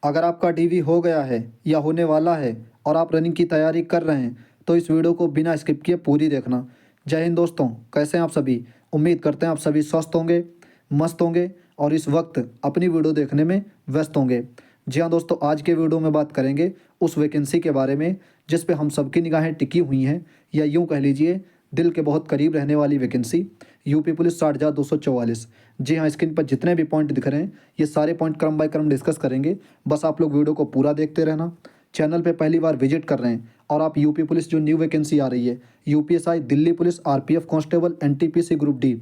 अगर आपका डीवी हो गया है या होने वाला है और आप रनिंग की तैयारी कर रहे हैं तो इस वीडियो को बिना स्किप किए पूरी देखना। जय हिंद दोस्तों, कैसे हैं आप सभी। उम्मीद करते हैं आप सभी स्वस्थ होंगे, मस्त होंगे और इस वक्त अपनी वीडियो देखने में व्यस्त होंगे। जी हाँ दोस्तों, आज के वीडियो में बात करेंगे उस वैकेंसी के बारे में जिस पे हम सबकी निगाहें टिकी हुई हैं, या यूँ कह लीजिए दिल के बहुत करीब रहने वाली वैकेंसी, यूपी पुलिस 60,244। जी हाँ, स्क्रीन पर जितने भी पॉइंट दिख रहे हैं ये सारे पॉइंट क्रम बाय क्रम डिस्कस करेंगे। बस आप लोग वीडियो को पूरा देखते रहना। चैनल पे पहली बार विजिट कर रहे हैं और आप यूपी पुलिस जो न्यू वैकेंसी आ रही है, UPSI, Delhi police, RPF constable, NTPC group D,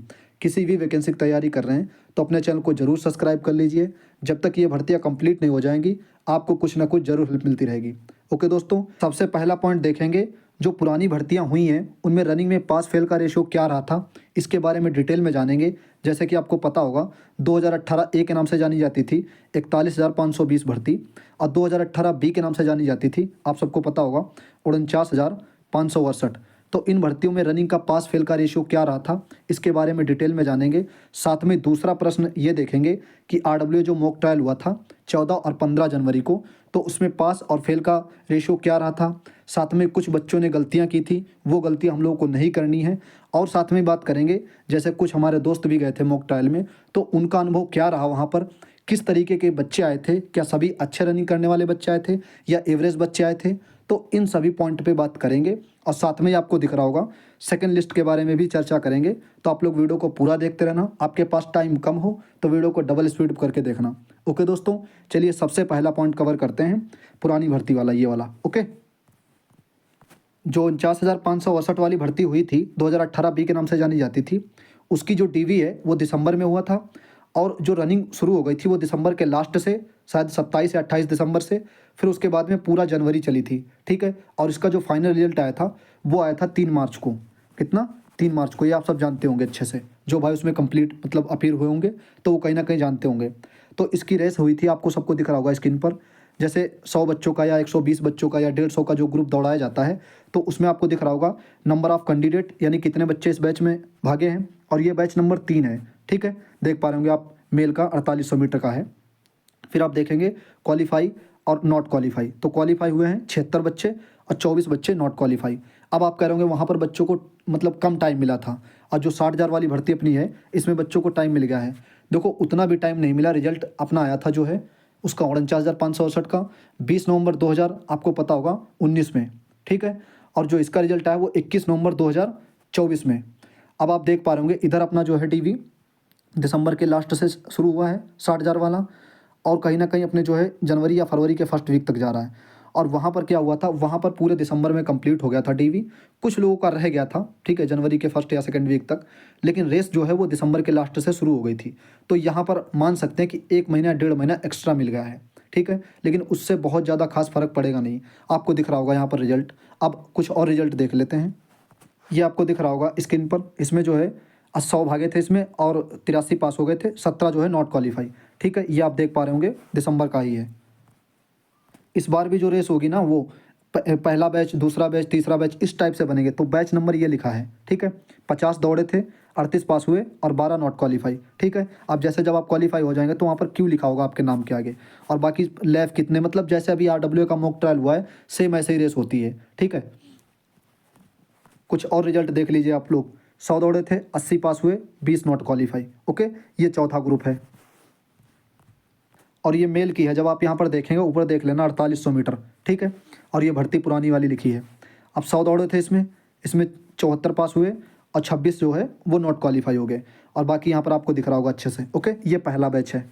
किसी भी वैकेंसी की तैयारी कर रहे हैं तो अपने चैनल को जरूर सब्सक्राइब कर लीजिए। जब तक ये भर्तियाँ कंप्लीट नहीं हो जाएंगी आपको कुछ ना कुछ जरूर हेल्प मिलती रहेगी। ओके दोस्तों, सबसे पहला पॉइंट देखेंगे, जो पुरानी भर्तियां हुई हैं उनमें रनिंग में पास फेल का रेशियो क्या रहा था, इसके बारे में डिटेल में जानेंगे। जैसे कि आपको पता होगा 2018 ए के नाम से जानी जाती थी 41,520 भर्ती, और 2018 बी के नाम से जानी जाती थी, आप सबको पता होगा, 49,568। तो इन भर्तियों में रनिंग का पास फेल का रेशियो क्या रहा था, इसके बारे में डिटेल में जानेंगे। साथ में दूसरा प्रश्न ये देखेंगे कि आरडब्ल्यू जो मॉक ट्रायल हुआ था 14 और 15 जनवरी को, तो उसमें पास और फेल का रेशियो क्या रहा था। साथ में कुछ बच्चों ने गलतियां की थी, वो गलतियां हम लोगों को नहीं करनी है। और साथ में बात करेंगे, जैसे कुछ हमारे दोस्त भी गए थे मॉक ट्रायल में, तो उनका अनुभव क्या रहा वहाँ पर, किस तरीके के बच्चे आए थे, क्या सभी अच्छे रनिंग करने वाले बच्चे आए थे या एवरेज बच्चे आए थे। तो इन सभी पॉइंट पे बात करेंगे। और साथ में ही आपको दिख रहा होगा सेकंड लिस्ट के बारे में भी चर्चा करेंगे। तो आप लोग वीडियो को पूरा देखते रहना, आपके पास टाइम कम हो तो वीडियो को डबल स्पीड करके देखना। ओके दोस्तों, चलिए सबसे पहला पॉइंट कवर करते हैं, पुरानी भर्ती वाला, ये वाला। ओके, जो 49,568 वाली भर्ती हुई थी 2018 बी के नाम से जानी जाती थी, उसकी जो डीवी है वो दिसंबर में हुआ था, और जो रनिंग शुरू हो गई थी वो दिसंबर के लास्ट से, शायद 27 या 28 दिसंबर से, फिर उसके बाद में पूरा जनवरी चली थी। ठीक है, और इसका जो फाइनल रिजल्ट आया था वो आया था 3 मार्च को। कितना, 3 मार्च को, ये आप सब जानते होंगे अच्छे से, जो भाई उसमें कंप्लीट मतलब अपीयर हुए होंगे तो वो कहीं ना कहीं जानते होंगे। तो इसकी रेस हुई थी, आपको सबको दिख रहा होगा स्क्रीन पर, जैसे 100 बच्चों का या 120 बच्चों का या 150 का जो ग्रुप दौड़ाया जाता है, तो उसमें आपको दिख रहा होगा नंबर ऑफ़ कैंडिडेट, यानी कितने बच्चे इस बैच में भागे हैं, और ये बैच नंबर 3 है। ठीक है, देख पा रहे होंगे आप, मेल का 4800 मीटर का है। फिर आप देखेंगे क्वालिफाई और नॉट क्वालिफाई, तो क्वालिफाई हुए हैं 76 बच्चे और 24 बच्चे नॉट क्वालिफाई। अब आप कह रहे होंगे वहाँ पर बच्चों को मतलब कम टाइम मिला था, और जो 60,000 वाली भर्ती अपनी है इसमें बच्चों को टाइम मिल गया है। देखो उतना भी टाइम नहीं मिला, रिजल्ट अपना आया था जो है उसका 49,568 का 20 नवंबर 2000, आपको पता होगा, 19 में। ठीक है, और जो इसका रिजल्ट आया वो 21 नवंबर 2024 में। अब आप देख पा रहे होंगे इधर अपना जो है टीवी दिसंबर के लास्ट से शुरू हुआ है 60,000 वाला, और कहीं ना कहीं अपने जो है जनवरी या फरवरी के फर्स्ट वीक तक जा रहा है। और वहाँ पर क्या हुआ था, वहाँ पर पूरे दिसंबर में कंप्लीट हो गया था डीवी, कुछ लोगों का रह गया था, ठीक है, जनवरी के फर्स्ट या सेकंड वीक तक, लेकिन रेस जो है वो दिसंबर के लास्ट से शुरू हो गई थी। तो यहाँ पर मान सकते हैं कि 1 महीना 1.5 महीना एक्स्ट्रा मिल गया है। ठीक है, लेकिन उससे बहुत ज़्यादा खास फर्क पड़ेगा नहीं। आपको दिख रहा होगा यहाँ पर रिजल्ट। अब कुछ और रिजल्ट देख लेते हैं। ये आपको दिख रहा होगा स्क्रीन पर, इसमें जो है 100 भागे थे इसमें और 83 पास हो गए थे, 17 जो है नॉट क्वालिफाई। ठीक है, ये आप देख पा रहे होंगे दिसंबर का ही है। इस बार भी जो रेस होगी ना वो पहला बैच, दूसरा बैच, तीसरा बैच, इस टाइप से बनेंगे। तो बैच नंबर ये लिखा है। ठीक है, 50 दौड़े थे, 38 पास हुए और 12 नॉट क्वालिफाई। ठीक है, अब जैसे जब आप क्वालिफाई हो जाएंगे तो वहाँ पर क्यों लिखा होगा आपके नाम के आगे, और बाकी लैब कितने, मतलब जैसे अभी आरडब्ल्यू का मॉक ट्रायल हुआ है सेम ऐसे ही रेस होती है। ठीक है, कुछ और रिजल्ट देख लीजिए आप लोग। 100 दौड़े थे, 80 पास हुए, 20 नॉट क्वालिफाई। ओके, ये चौथा ग्रुप है, और ये मेल की है। जब आप यहाँ पर देखेंगे ऊपर देख लेना 4800 मीटर। ठीक है, और ये भर्ती पुरानी वाली लिखी है। अब 100 दौड़े थे इसमें, 74 पास हुए और 26 जो है वो नॉट क्वालिफाई हो गए, और बाकी यहाँ पर आपको दिख रहा होगा अच्छे से। ओके, ये पहला बैच है।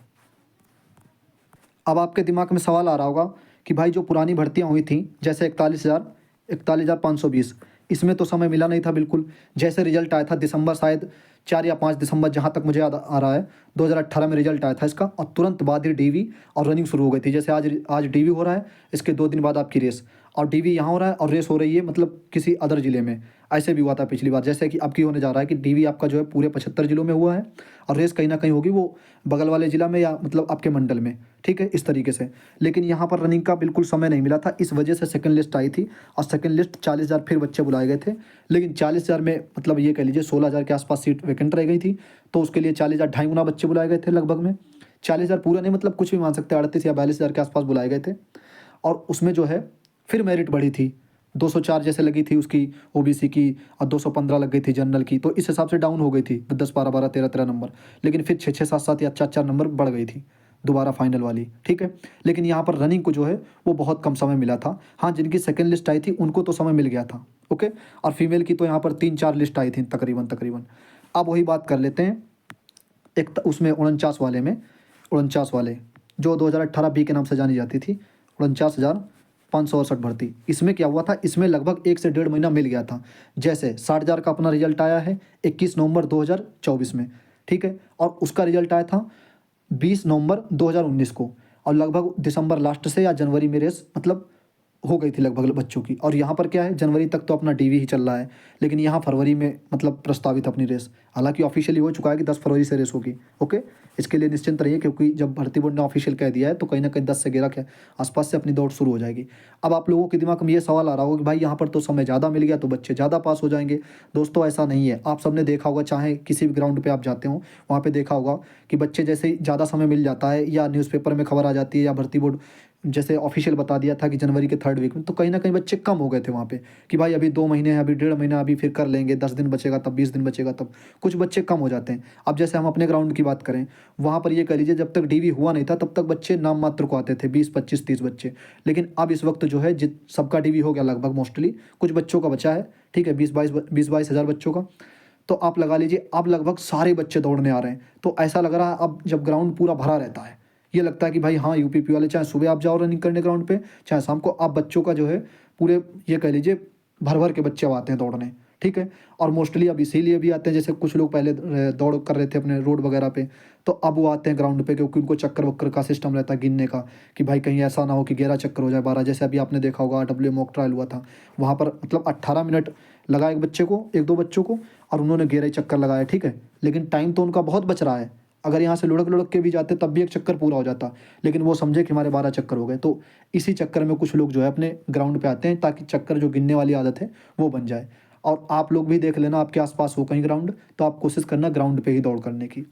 अब आपके दिमाग में सवाल आ रहा होगा कि भाई जो पुरानी भर्तियाँ हुई थी जैसे 41,520, इसमें तो समय मिला नहीं था बिल्कुल। जैसे रिजल्ट आया था दिसंबर, शायद 4 या 5 दिसंबर, जहाँ तक मुझे याद आ रहा है 2018 में रिजल्ट आया था इसका, और तुरंत बाद ही डीवी और रनिंग शुरू हो गई थी। जैसे आज डीवी हो रहा है, इसके 2 दिन बाद आपकी रेस, और डीवी यहाँ हो रहा है और रेस हो रही है मतलब किसी अदर ज़िले में। ऐसे भी हुआ था पिछली बार, जैसे कि अब की होने जा रहा है कि डीवी आपका जो है पूरे 75 जिलों में हुआ है, और रेस कहीं ना कहीं होगी वो बगल वाले ज़िला में या मतलब आपके मंडल में। ठीक है, इस तरीके से। लेकिन यहाँ पर रनिंग का बिल्कुल समय नहीं मिला था, इस वजह से सेकंड लिस्ट आई थी, और सेकंड लिस्ट 40,000 फिर बच्चे बुलाए गए थे। लेकिन 40,000 में मतलब ये कह लीजिए 16,000 के आसपास सीट वैकेंट रह गई थी, तो उसके लिए 40,000 ढाई गुना बच्चे बुलाए गए थे लगभग में। 40,000 पूरा नहीं, मतलब कुछ भी मान सकते हैं, 38 या 42,000 के आसपास बुलाए गए थे। और उसमें जो है फिर मेरिट बढ़ी थी, 204 जैसे लगी थी उसकी ओबीसी की, और 215 लग गई थी जनरल की, तो इस हिसाब से डाउन हो गई थी 10 12 12 13 13 नंबर। लेकिन फिर 6 6 7 7 या 4 4 नंबर बढ़ गई थी दोबारा फाइनल वाली, ठीक है। लेकिन यहाँ पर रनिंग को जो है वो बहुत कम समय मिला था। हाँ, जिनकी सेकंड लिस्ट आई थी उनको तो समय मिल गया था, ओके। और फीमेल की तो यहाँ पर 3 4 लिस्ट आई थी तकरीबन तकरीबन। अब वही बात कर लेते हैं एक उसमें 49 वाले में, 49 वाले जो 2018 बी के नाम से जानी जाती थी, 49,568 भर्ती। इसमें क्या हुआ था, इसमें लगभग 1 से 1.5 महीना मिल गया था। जैसे 60,000 का अपना रिजल्ट आया है 21 नवंबर 2024 में, ठीक है। और उसका रिजल्ट आया था 20 नवंबर 2019 को, और लगभग दिसंबर लास्ट से या जनवरी में रेस मतलब हो गई थी लगभग बच्चों की। और यहाँ पर क्या है, जनवरी तक तो अपना डीवी ही चल रहा है, लेकिन यहाँ फरवरी में मतलब प्रस्तावित अपनी रेस, हालांकि ऑफिशियली हो चुका है कि 10 फरवरी से रेस होगी, ओके। इसके लिए निश्चिंत रहिए, क्योंकि जब भर्ती बोर्ड ने ऑफिशियल कह दिया है तो कहीं ना कहीं 10 से 11 के आसपास से अपनी दौड़ शुरू हो जाएगी। अब आप लोगों के दिमाग में ये सवाल आ रहा होगा कि भाई यहाँ पर तो समय ज़्यादा मिल गया तो बच्चे ज़्यादा पास हो जाएंगे। दोस्तों ऐसा नहीं है, आप सबने देखा होगा, चाहे किसी भी ग्राउंड पर आप जाते हो वहाँ पर देखा होगा कि बच्चे जैसे ही ज़्यादा समय मिल जाता है या न्यूज़पेपर में खबर आ जाती है या भर्ती बोर्ड जैसे ऑफिशियल बता दिया था कि जनवरी के 3rd वीक में, तो कहीं ना कहीं बच्चे कम हो गए थे वहाँ पे कि भाई अभी 2 महीने हैं, अभी 1.5 महीना, अभी फिर कर लेंगे, 10 दिन बचेगा तब, 20 दिन बचेगा तब, कुछ बच्चे कम हो जाते हैं। अब जैसे हम अपने ग्राउंड की बात करें, वहाँ पर ये कह लीजिए जब तक डीवी हुआ नहीं था तब तक बच्चे नाम मात्र को आते थे, 20 25 30 बच्चे। लेकिन अब इस वक्त जो है सबका डीवी हो गया लगभग, मोस्टली कुछ बच्चों का बचा है, ठीक है, 20 22 हज़ार बच्चों का। तो आप लगा लीजिए अब लगभग सारे बच्चे दौड़ने आ रहे हैं। तो ऐसा लग रहा है अब जब ग्राउंड पूरा भरा रहता है, ये लगता है कि भाई हाँ, यूपीपी वाले चाहे सुबह आप जाओ रनिंग करने ग्राउंड पे, चाहे शाम को, आप बच्चों का जो है पूरे ये कह लीजिए भर भर के बच्चे अब आते हैं दौड़ने, ठीक है। और मोस्टली अब इसीलिए भी आते हैं, जैसे कुछ लोग पहले दौड़ कर रहे थे अपने रोड वगैरह पे, तो अब वो आते हैं ग्राउंड पे, क्योंकि उनको चक्कर वक्कर का सिस्टम रहता है गिनने का, कि भाई कहीं ऐसा ना हो कि 11 चक्कर हो जाए, 12। जैसे अभी आपने देखा होगा डब्ल्यू मॉक ट्रायल हुआ था, वहाँ पर मतलब 18 मिनट लगा एक बच्चे को, 1 2 बच्चों को, और उन्होंने 11 चक्कर लगाए, ठीक है। लेकिन टाइम तो उनका बहुत बच रहा है, अगर यहाँ से लुढ़क लुढ़क के भी जाते तब भी एक चक्कर पूरा हो जाता, लेकिन वो समझे कि हमारे 12 चक्कर हो गए। तो इसी चक्कर में कुछ लोग जो है अपने ग्राउंड पे आते हैं ताकि चक्कर जो गिनने वाली आदत है वो बन जाए। और आप लोग भी देख लेना, आपके आसपास हो कहीं ग्राउंड, तो आप कोशिश करना ग्राउंड पे ही दौड़ करने की।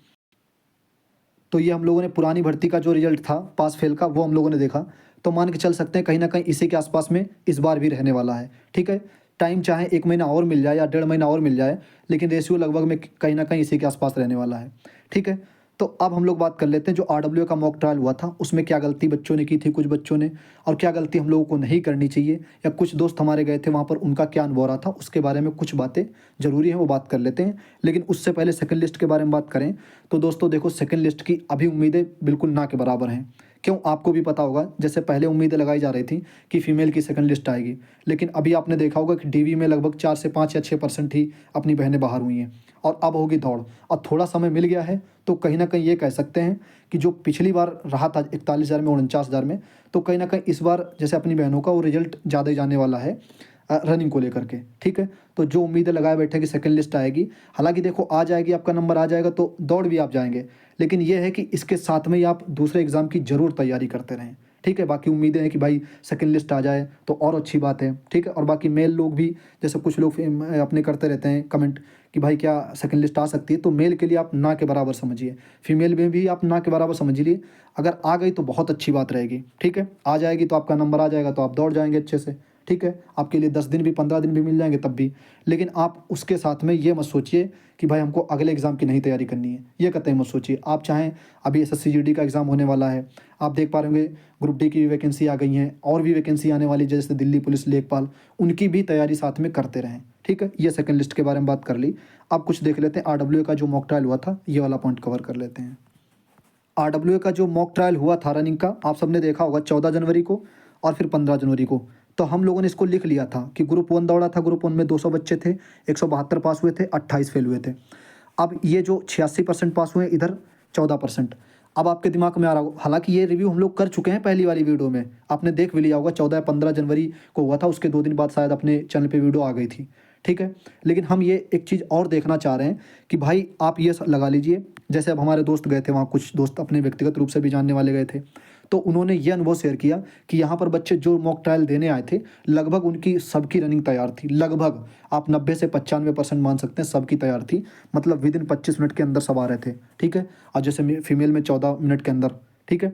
तो ये हम लोगों ने पुरानी भर्ती का जो रिजल्ट था पास फेल का, वो हम लोगों ने देखा, तो मान के चल सकते हैं कहीं ना कहीं इसी के आसपास में इस बार भी रहने वाला है, ठीक है। टाइम चाहे 1 महीना और मिल जाए या 1.5 महीना और मिल जाए, लेकिन रेशियो लगभग में कहीं ना कहीं इसी के आसपास रहने वाला है, ठीक है। तो अब हम लोग बात कर लेते हैं जो आरडब्ल्यू का मॉक ट्रायल हुआ था उसमें क्या गलती बच्चों ने की थी, कुछ बच्चों ने, और क्या गलती हम लोगों को नहीं करनी चाहिए, या कुछ दोस्त हमारे गए थे वहाँ पर उनका क्या अनुभव रहा था, उसके बारे में कुछ बातें ज़रूरी हैं वो बात कर लेते हैं। लेकिन उससे पहले सेकंड लिस्ट के बारे में बात करें तो दोस्तों देखो, सेकंड लिस्ट की अभी उम्मीदें बिल्कुल ना के बराबर हैं। क्यों, आपको भी पता होगा, जैसे पहले उम्मीदें लगाई जा रही थी कि फीमेल की सेकंड लिस्ट आएगी, लेकिन अभी आपने देखा होगा कि डीवी में लगभग 4 से 5 या 6% ही अपनी बहनें बाहर हुई हैं, और अब होगी दौड़, और थोड़ा समय मिल गया है, तो कहीं ना कहीं ये कह सकते हैं कि जो पिछली बार रहा था 41,000 में 49,000 में, तो कहीं ना कहीं इस बार जैसे अपनी बहनों का वो रिजल्ट ज़्यादा ही जाने वाला है रनिंग को लेकर के, ठीक है। तो जो उम्मीदें लगाए बैठे कि सेकंड लिस्ट आएगी, हालांकि देखो आ जाएगी, आपका नंबर आ जाएगा तो दौड़ भी आप जाएंगे, लेकिन ये है कि इसके साथ में ही आप दूसरे एग्ज़ाम की ज़रूर तैयारी करते रहें, ठीक है। बाकी उम्मीदें हैं कि भाई सेकंड लिस्ट आ जाए तो और अच्छी बात है, ठीक है। और बाकी मेल लोग भी, जैसे कुछ लोग अपने करते रहते हैं कमेंट कि भाई क्या सेकंड लिस्ट आ सकती है, तो मेल के लिए आप ना के बराबर समझिए, फीमेल में भी आप ना के बराबर समझिए। अगर आ गई तो बहुत अच्छी बात रहेगी, ठीक है। आ जाएगी तो आपका नंबर आ जाएगा तो आप दौड़ जाएंगे अच्छे से, ठीक है। आपके लिए 10 दिन भी 15 दिन भी मिल जाएंगे तब भी। लेकिन आप उसके साथ में ये मत सोचिए कि भाई हमको अगले एग्ज़ाम की नहीं तैयारी करनी है, ये कतई मत सोचिए। आप चाहें, अभी एसएससी जीडी का एग्ज़ाम होने वाला है, आप देख पा रहे होंगे ग्रुप डी की भी वैकेंसी आ गई हैं, और भी वैकेंसी आने वाली जैसे दिल्ली पुलिस, लेखपाल, उनकी भी तैयारी साथ में करते रहें, ठीक है। ये सेकंड लिस्ट के बारे में बात कर ली। अब कुछ देख लेते हैं आरडब्ल्यू का जो मॉक ट्रायल हुआ था, ये वाला पॉइंट कवर कर लेते हैं। आरडब्ल्यू का जो मॉक ट्रायल हुआ था रनिंग का, आप सबने देखा होगा 14 जनवरी को और फिर 15 जनवरी को। तो हम लोगों ने इसको लिख लिया था कि ग्रुप 1 दौड़ा था, ग्रुप 1 में 200 बच्चे थे, 172 पास हुए थे, 28 फेल हुए थे। अब ये जो 86% पास हुए, इधर 14%। अब आपके दिमाग में आ रहा होगा, हालांकि ये रिव्यू हम लोग कर चुके हैं पहली वाली वीडियो में, आपने देख भी लिया होगा, 14 या 15 जनवरी को हुआ था, उसके 2 दिन बाद शायद अपने चैनल पे वीडियो आ गई थी, ठीक है। लेकिन हम ये एक चीज़ और देखना चाह रहे हैं कि भाई आप ये लगा लीजिए, जैसे अब हमारे दोस्त गए थे वहाँ, कुछ दोस्त अपने व्यक्तिगत रूप से भी जानने वाले गए थे, तो उन्होंने ये अनुभव शेयर किया कि यहाँ पर बच्चे जो मॉक ट्रायल देने आए थे, लगभग उनकी सबकी रनिंग तैयार थी। लगभग आप 90 से 95% मान सकते हैं सबकी तैयार थी, मतलब विदिन 25 मिनट के अंदर सब आ रहे थे, ठीक है। और जैसे फीमेल में 14 मिनट के अंदर, ठीक है।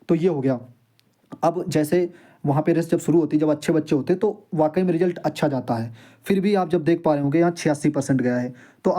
तो ये हो गया। अब जैसे वहाँ पे रेस जब शुरू होती है, जब अच्छे बच्चे होते हैं तो वाकई में रिजल्ट अच्छा जाता है। फिर भी आप जब देख पा रहे होंगे यहाँ 86% गया है, तो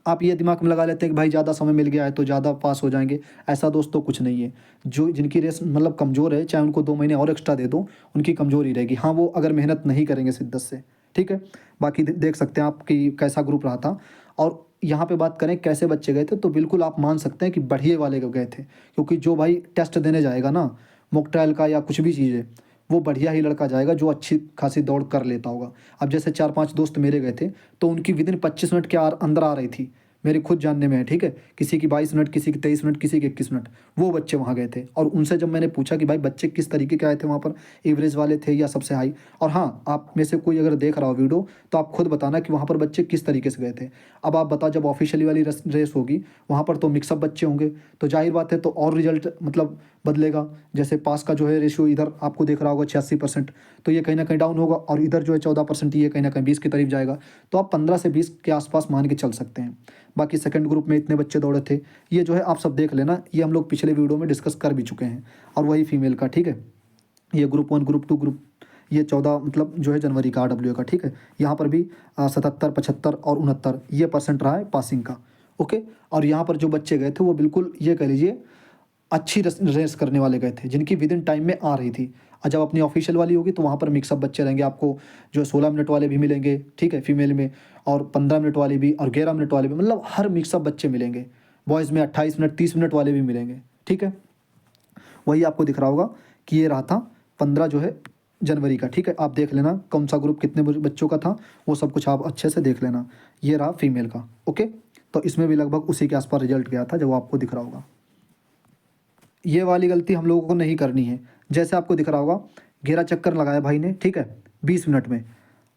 आप ये दिमाग में लगा लेते हैं कि भाई ज़्यादा समय मिल गया है तो ज़्यादा पास हो जाएंगे। ऐसा दोस्तों कुछ नहीं है। जो जिनकी रेस मतलब कमज़ोर है, चाहे उनको 2 महीने और एक्स्ट्रा दे दो, उनकी कमज़ोरी रहेगी। हाँ, वो अगर मेहनत नहीं करेंगे शिद्दत से, ठीक है। बाकी देख सकते हैं आप कि कैसा ग्रुप रहा था। और यहाँ पे बात करें कैसे बच्चे गए थे, तो बिल्कुल आप मान सकते हैं कि बढ़िया वाले गए थे, क्योंकि जो भाई टेस्ट देने जाएगा ना मॉक ट्रायल का या कुछ भी चीज़ है, वो बढ़िया ही लड़का जाएगा जो अच्छी खासी दौड़ कर लेता होगा। अब जैसे 4-5 दोस्त मेरे गए थे, तो उनकी विदिन 25 मिनट के अंदर आ रही थी, मेरे खुद जानने में है, ठीक है। किसी की 22 मिनट, किसी की 23 मिनट, किसी की 21 मिनट, वो बच्चे वहाँ गए थे। और उनसे जब मैंने पूछा कि भाई बच्चे किस तरीके के आए थे वहाँ पर, एवरेज वाले थे या सबसे हाई। और हाँ, आप में से कोई अगर देख रहा हो वीडियो, तो आप खुद बताना कि वहाँ पर बच्चे किस तरीके से गए थे। अब आप बताओ, जब ऑफिशियली वाली रेस होगी वहाँ पर तो मिक्सअप बच्चे होंगे, तो जाहिर बात है तो और रिजल्ट मतलब बदलेगा। जैसे पास का जो है रेशियो इधर आपको दिख रहा होगा 86%, तो ये कहीं ना कहीं डाउन होगा। और इधर जो है 14%, ये कहीं ना कहीं 20 की तरफ जाएगा। तो आप 15 से 20 के आसपास मान के चल सकते हैं। बाकी सेकंड ग्रुप में इतने बच्चे दौड़े थे, ये जो है आप सब देख लेना, ये हम लोग पिछले वीडियो में डिस्कस कर भी चुके हैं। और वही फीमेल का, ठीक है। ये ग्रुप 1, ग्रुप 2, ये 14 मतलब जो है जनवरी का RW का, ठीक है। यहाँ पर भी 77, 75 और 69 ये परसेंट रहा है पासिंग का, ओके। और यहाँ पर जो बच्चे गए थे वो बिल्कुल ये कह लीजिए अच्छी रेस करने वाले गए थे, जिनकी विदिन टाइम में आ रही थी। और जब अपनी ऑफिशियल वाली होगी तो वहाँ पर मिक्सअप बच्चे रहेंगे, आपको जो 16 मिनट वाले भी मिलेंगे, ठीक है, फीमेल में, और 15 मिनट वाले भी, और 11 मिनट वाले भी, मतलब हर मिक्सअप बच्चे मिलेंगे। बॉयज़ में 28 मिनट, 30 मिनट वाले भी मिलेंगे, ठीक है। वही आपको दिख रहा होगा कि ये रहा था 15 जो है जनवरी का, ठीक है। आप देख लेना कौन सा ग्रुप कितने बच्चों का था, वो सब कुछ आप अच्छे से देख लेना। ये रहा फीमेल का, ओके। तो इसमें भी लगभग उसी के आसपास रिजल्ट गया था जो आपको दिख रहा होगा। ये वाली गलती हम लोगों को नहीं करनी है। जैसे आपको दिख रहा होगा, घेरा चक्कर लगाया भाई ने, ठीक है, 20 मिनट में,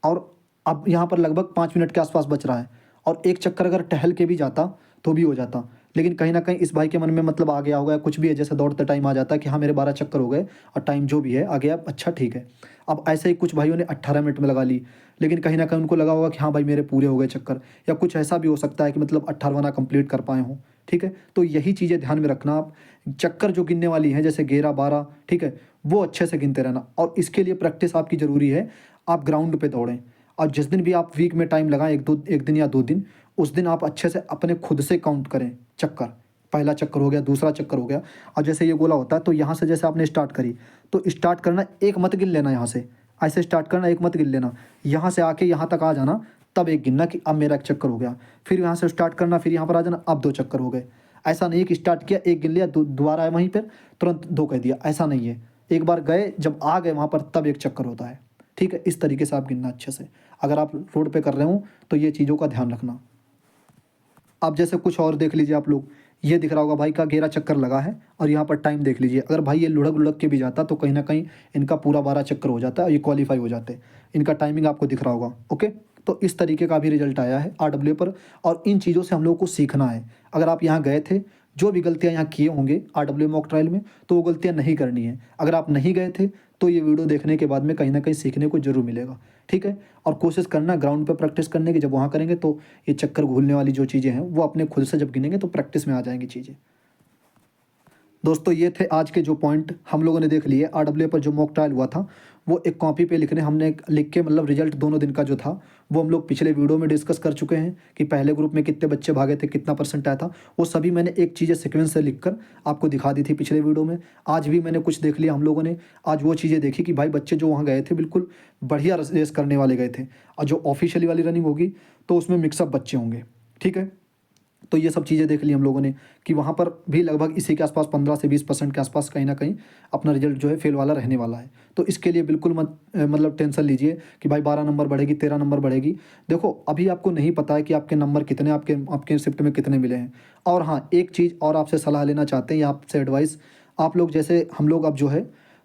और अब यहाँ पर लगभग 5 मिनट के आसपास बच रहा है। और एक चक्कर अगर टहल के भी जाता तो भी हो जाता, लेकिन कहीं ना कहीं इस भाई के मन में मतलब आ गया होगा, कुछ भी है, जैसे दौड़ते टाइम आ जाता है कि हाँ मेरे 12 चक्कर हो गए और टाइम जो भी है आ गया, अच्छा ठीक है। अब ऐसे ही कुछ भाइयों ने 18 मिनट में लगा ली, लेकिन कहीं ना कहीं उनको लगा होगा कि हाँ भाई मेरे पूरे हो गए चक्कर, या कुछ ऐसा भी हो सकता है कि मतलब 18वां कंप्लीट कर पाए हों, ठीक है। तो यही चीज़ें ध्यान में रखना आप। चक्कर जो गिनने वाली हैं, जैसे 11, 12, ठीक है, वो अच्छे से गिनते रहना। और इसके लिए प्रैक्टिस आपकी ज़रूरी है। आप ग्राउंड पे दौड़ें, और जिस दिन भी आप वीक में टाइम लगाएं, एक दिन या 2 दिन, उस दिन आप अच्छे से अपने खुद से काउंट करें चक्कर। पहला चक्कर हो गया, दूसरा चक्कर हो गया, और जैसे ये गोला होता है तो यहाँ से जैसे आपने स्टार्ट करी, तो स्टार्ट करना, एक मत गिन लेना यहाँ से, ऐसे स्टार्ट करना, एक मत गिन लेना, यहाँ से आके यहाँ तक आ जाना, तब एक गिनना कि अब मेरा एक चक्कर हो गया। फिर यहाँ से स्टार्ट करना, फिर यहाँ पर आ जाना, अब 2 चक्कर हो गए। ऐसा नहीं कि स्टार्ट किया, एक गिन लिया, दोबारा आए वहीं पर तुरंत 2 कह दिया, ऐसा नहीं है। एक बार गए, जब आ गए वहाँ पर, तब एक चक्कर होता है, ठीक है। इस तरीके से आप गिनना अच्छे से। अगर आप रोड पे कर रहे हो तो ये चीज़ों का ध्यान रखना। अब जैसे कुछ और देख लीजिए आप लोग, ये दिख रहा होगा भाई का 11 चक्कर लगा है, और यहाँ पर टाइम देख लीजिए। अगर भाई ये लुढ़क लुढ़क के भी जाता तो कहीं ना कहीं इनका पूरा 12 चक्कर हो जाता है और ये क्वालिफाई हो जाते। इनका टाइमिंग आपको दिख रहा होगा, ओके। तो इस तरीके का भी रिजल्ट आया है RW पर, और इन चीज़ों से हम लोग को सीखना है। अगर आप यहाँ गए थे, जो भी गलतियाँ यहाँ किए होंगे RW मॉक ट्रायल में, तो वो गलतियाँ नहीं करनी है। अगर आप नहीं गए थे तो ये वीडियो देखने के बाद में कहीं ना कहीं सीखने को जरूर मिलेगा, ठीक है। और कोशिश करना ग्राउंड पे प्रैक्टिस करने की, जब वहाँ करेंगे तो ये चक्कर घूलने वाली जो चीज़ें हैं वो अपने खुद से जब गिनेंगे तो प्रैक्टिस में आ जाएंगी चीज़ें। दोस्तों ये थे आज के जो पॉइंट हम लोगों ने देख लिए। RW पर जो मॉक ट्रायल हुआ था वो एक कॉपी पे लिखने, हमने लिख के मतलब रिजल्ट दोनों दिन का जो था वो हम लोग पिछले वीडियो में डिस्कस कर चुके हैं कि पहले ग्रुप में कितने बच्चे भागे थे, कितना परसेंट आया था। वो सभी मैंने एक चीज़ें सीक्वेंस से लिखकर आपको दिखा दी थी पिछले वीडियो में। आज भी मैंने कुछ देख लिया हम लोगों ने, आज वो चीज़ें देखी कि भाई बच्चे जो वहाँ गए थे बिल्कुल बढ़िया रेस करने वाले गए थे। और जो ऑफिशियली वाली रनिंग होगी तो उसमें मिक्सअप बच्चे होंगे, ठीक है। तो ये सब चीज़ें देख ली हम लोगों ने कि वहाँ पर भी लगभग इसी के आसपास 15 से 20% के आसपास कहीं ना कहीं अपना रिजल्ट जो है फेल वाला रहने वाला है। तो इसके लिए बिल्कुल मत मतलब टेंशन लीजिए कि भाई 12 नंबर बढ़ेगी, 13 नंबर बढ़ेगी। देखो अभी आपको नहीं पता है कि आपके नंबर कितने, आपके शिफ्ट में कितने मिले हैं। और हाँ, एक चीज़ और आपसे सलाह लेना चाहते हैं या आपसे एडवाइस, आप लोग जैसे हम लोग अब जो है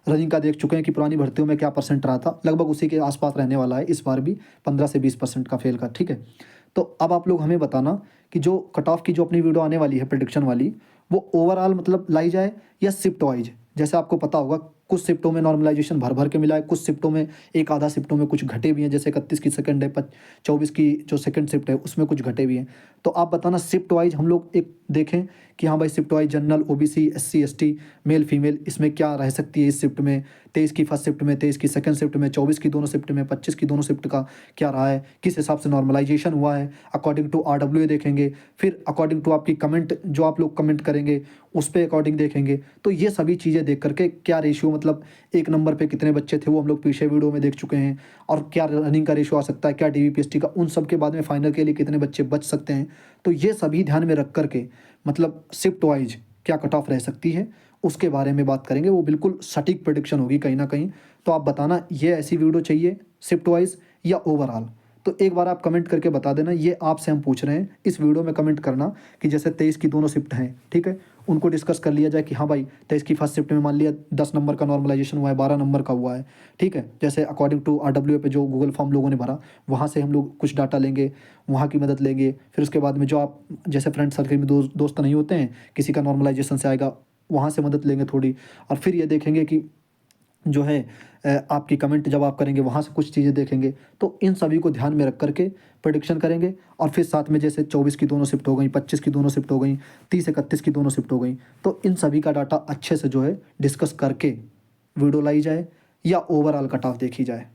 रनिंग का देख चुके हैं कि पुरानी भर्तियों में क्या परसेंट रहा था, लगभग उसी के आसपास रहने वाला है इस बार भी, 15 से 20% का फेल का, ठीक है। तो अब आप लोग हमें बताना कि जो कट ऑफ की जो अपनी वीडियो आने वाली है प्रेडिक्शन वाली, वो ओवरऑल मतलब लाई जाए या शिफ्ट वाइज। जैसे आपको पता होगा कुछ शिफ्टों में नॉर्मलाइजेशन भर भर के मिला है, कुछ शिफ्टों में एक आधा शिफ्टों में कुछ घटे भी हैं, जैसे 31 की सेकंड है, 24 की जो सेकंड शिफ्ट है उसमें कुछ घटे भी हैं। तो आप बताना शिफ्ट वाइज हम लोग एक देखें कि हाँ भाई shift wise general, OBC, SC, ST, male female इसमें क्या रह सकती है इस शिफ्ट में, 23 की फर्स्ट शिफ्ट में, 23 की सेकंड शिफ्ट में, 24 की दोनों शिफ्ट में, 25 की दोनों शिफ्ट का क्या रहा है, किस हिसाब से नॉर्मलाइजेशन हुआ है, अकॉर्डिंग टू आरडब्ल्यू देखेंगे, फिर अकॉर्डिंग टू आपकी कमेंट जो आप लोग कमेंट करेंगे उस पे अकॉर्डिंग देखेंगे। तो ये सभी चीज़ें देख करके क्या रेशियो, मतलब एक नंबर पे कितने बच्चे थे वो हम लोग पीछे वीडियो में देख चुके हैं, और क्या रनिंग का रेशियो आ सकता है, क्या डीवीपीएसटी का, उन सब के बाद में फाइनल के लिए कितने बच्चे बच सकते हैं। तो ये सभी ध्यान में रख करके मतलब शिफ्ट वाइज क्या कट ऑफ रह सकती है उसके बारे में बात करेंगे। वो बिल्कुल सटीक प्रेडिक्शन होगी कहीं ना कहीं। तो आप बताना ये ऐसी वीडियो चाहिए शिफ्ट वाइज या ओवरऑल। तो एक बार आप कमेंट करके बता देना, ये आपसे हम पूछ रहे हैं इस वीडियो में कमेंट करना कि जैसे 23 की दोनों शिफ्ट हैं, ठीक है, उनको डिस्कस कर लिया जाए कि हाँ भाई 23 की फर्स्ट शिफ्ट में मान लिया 10 नंबर का नॉर्मलाइजेशन हुआ है, 12 नंबर का हुआ है, ठीक है, जैसे अकॉर्डिंग टू आरडब्ल्यू पे जो गूगल फॉर्म लोगों ने भरा वहाँ से हम लोग कुछ डाटा लेंगे, वहाँ की मदद लेंगे। फिर उसके बाद में जो आप जैसे फ्रेंड सर्कल में दोस्त नहीं होते हैं, किसी का नॉर्मलाइजेशन से आएगा वहाँ से मदद लेंगे थोड़ी, और फिर ये देखेंगे कि जो है आपकी कमेंट जब आप करेंगे वहाँ से कुछ चीज़ें देखेंगे। तो इन सभी को ध्यान में रख करके प्रेडिक्शन करेंगे। और फिर साथ में जैसे 24 की दोनों शिफ्ट हो गई, 25 की दोनों शिफ्ट हो गई, 30-31 की दोनों शिफ्ट हो गई, तो इन सभी का डाटा अच्छे से जो है डिस्कस करके वीडियो लाई जाए या ओवरऑल कट ऑफ देखी जाए।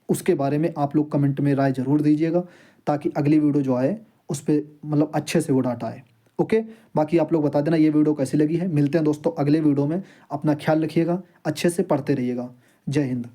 उसके बारे में आप लोग कमेंट में राय ज़रूर दीजिएगा ताकि अगली वीडियो जो आए उस पर मतलब अच्छे से वो डाटा आए। ओके, बाकी आप लोग बता देना ये वीडियो कैसी लगी है। मिलते हैं दोस्तों अगले वीडियो में। अपना ख्याल रखिएगा, अच्छे से पढ़ते रहिएगा। जय हिंद।